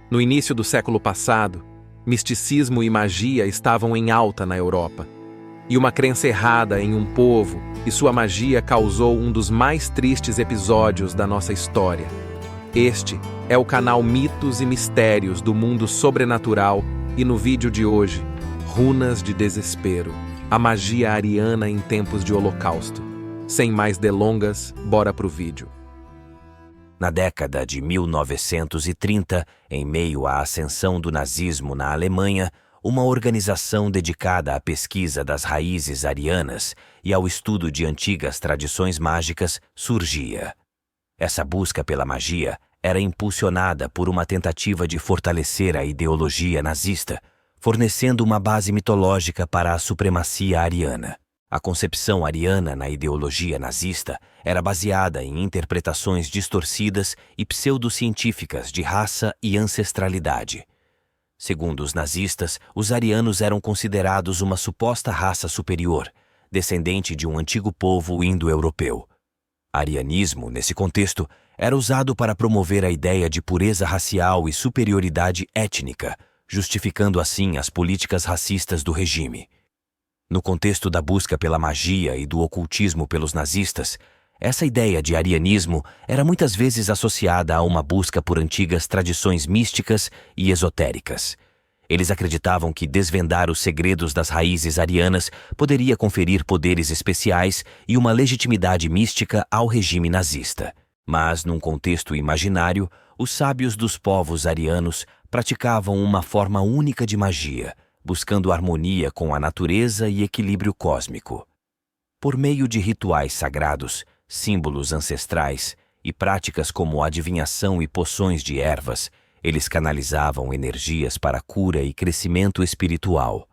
No início do século passado, misticismo e magia estavam em alta na Europa. E uma crença errada em um povo e sua magia causou um dos mais tristes episódios da nossa história. Este é o canal Mitos e Mistérios do Mundo Sobrenatural e no vídeo de hoje, Runas de Desespero, a magia ariana em tempos de Holocausto. Sem mais delongas, bora pro vídeo. Na década de 1930, em meio à ascensão do nazismo na Alemanha, uma organização dedicada à pesquisa das raízes arianas e ao estudo de antigas tradições mágicas surgia. Essa busca pela magia era impulsionada por uma tentativa de fortalecer a ideologia nazista, fornecendo uma base mitológica para a supremacia ariana. A concepção ariana na ideologia nazista era baseada em interpretações distorcidas e pseudocientíficas de raça e ancestralidade. Segundo os nazistas, os arianos eram considerados uma suposta raça superior, descendente de um antigo povo indo-europeu. Arianismo, nesse contexto, era usado para promover a ideia de pureza racial e superioridade étnica, justificando assim as políticas racistas do regime. No contexto da busca pela magia e do ocultismo pelos nazistas, essa ideia de arianismo era muitas vezes associada a uma busca por antigas tradições místicas e esotéricas. Eles acreditavam que desvendar os segredos das raízes arianas poderia conferir poderes especiais e uma legitimidade mística ao regime nazista. Mas, num contexto imaginário, os sábios dos povos arianos praticavam uma forma única de magia, buscando harmonia com a natureza e equilíbrio cósmico. Por meio de rituais sagrados, símbolos ancestrais e práticas como adivinhação e poções de ervas, eles canalizavam energias para cura e crescimento espiritual.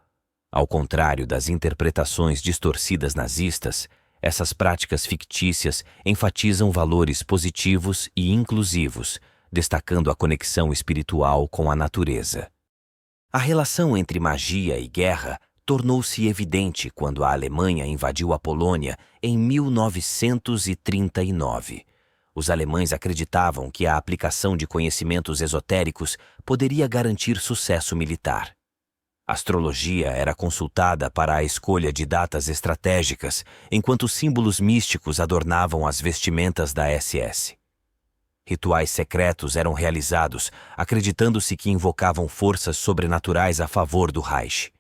Ao contrário das interpretações distorcidas nazistas, essas práticas fictícias enfatizam valores positivos e inclusivos, destacando a conexão espiritual com a natureza. A relação entre magia e guerra tornou-se evidente quando a Alemanha invadiu a Polônia em 1939. Os alemães acreditavam que a aplicação de conhecimentos esotéricos poderia garantir sucesso militar. A astrologia era consultada para a escolha de datas estratégicas, enquanto símbolos místicos adornavam as vestimentas da SS. Rituais secretos eram realizados, acreditando-se que invocavam forças sobrenaturais a favor do Reich.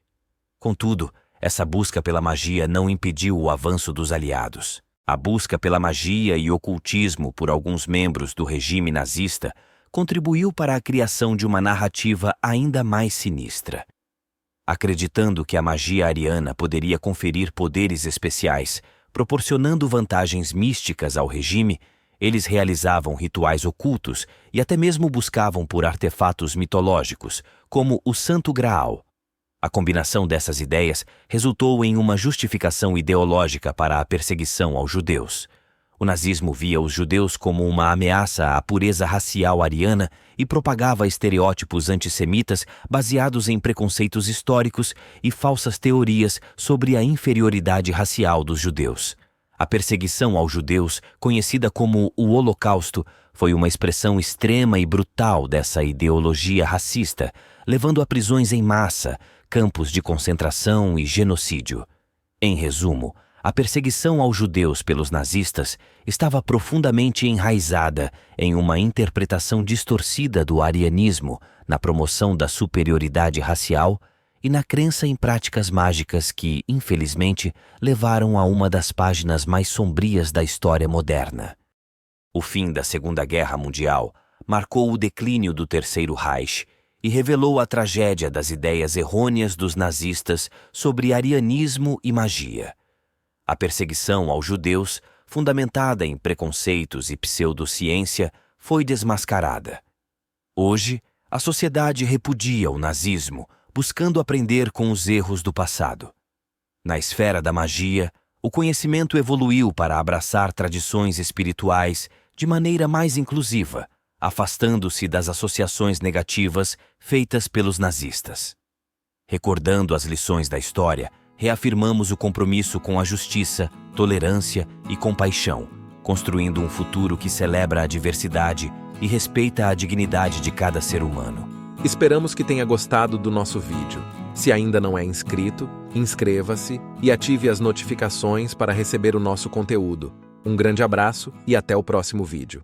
Contudo, essa busca pela magia não impediu o avanço dos aliados. A busca pela magia e ocultismo por alguns membros do regime nazista contribuiu para a criação de uma narrativa ainda mais sinistra. Acreditando que a magia ariana poderia conferir poderes especiais, proporcionando vantagens místicas ao regime, eles realizavam rituais ocultos e até mesmo buscavam por artefatos mitológicos, como o Santo Graal. A combinação dessas ideias resultou em uma justificação ideológica para a perseguição aos judeus. O nazismo via os judeus como uma ameaça à pureza racial ariana e propagava estereótipos antissemitas baseados em preconceitos históricos e falsas teorias sobre a inferioridade racial dos judeus. A perseguição aos judeus, conhecida como o Holocausto, foi uma expressão extrema e brutal dessa ideologia racista, levando a prisões em massa, campos de concentração e genocídio. Em resumo, a perseguição aos judeus pelos nazistas estava profundamente enraizada em uma interpretação distorcida do arianismo, na promoção da superioridade racial e na crença em práticas mágicas que, infelizmente, levaram a uma das páginas mais sombrias da história moderna. O fim da Segunda Guerra Mundial marcou o declínio do Terceiro Reich e revelou a tragédia das ideias errôneas dos nazistas sobre arianismo e magia. A perseguição aos judeus, fundamentada em preconceitos e pseudociência, foi desmascarada. Hoje, a sociedade repudia o nazismo, buscando aprender com os erros do passado. Na esfera da magia, o conhecimento evoluiu para abraçar tradições espirituais de maneira mais inclusiva, afastando-se das associações negativas feitas pelos nazistas. Recordando as lições da história, reafirmamos o compromisso com a justiça, tolerância e compaixão, construindo um futuro que celebra a diversidade e respeita a dignidade de cada ser humano. Esperamos que tenha gostado do nosso vídeo. Se ainda não é inscrito, inscreva-se e ative as notificações para receber o nosso conteúdo. Um grande abraço e até o próximo vídeo.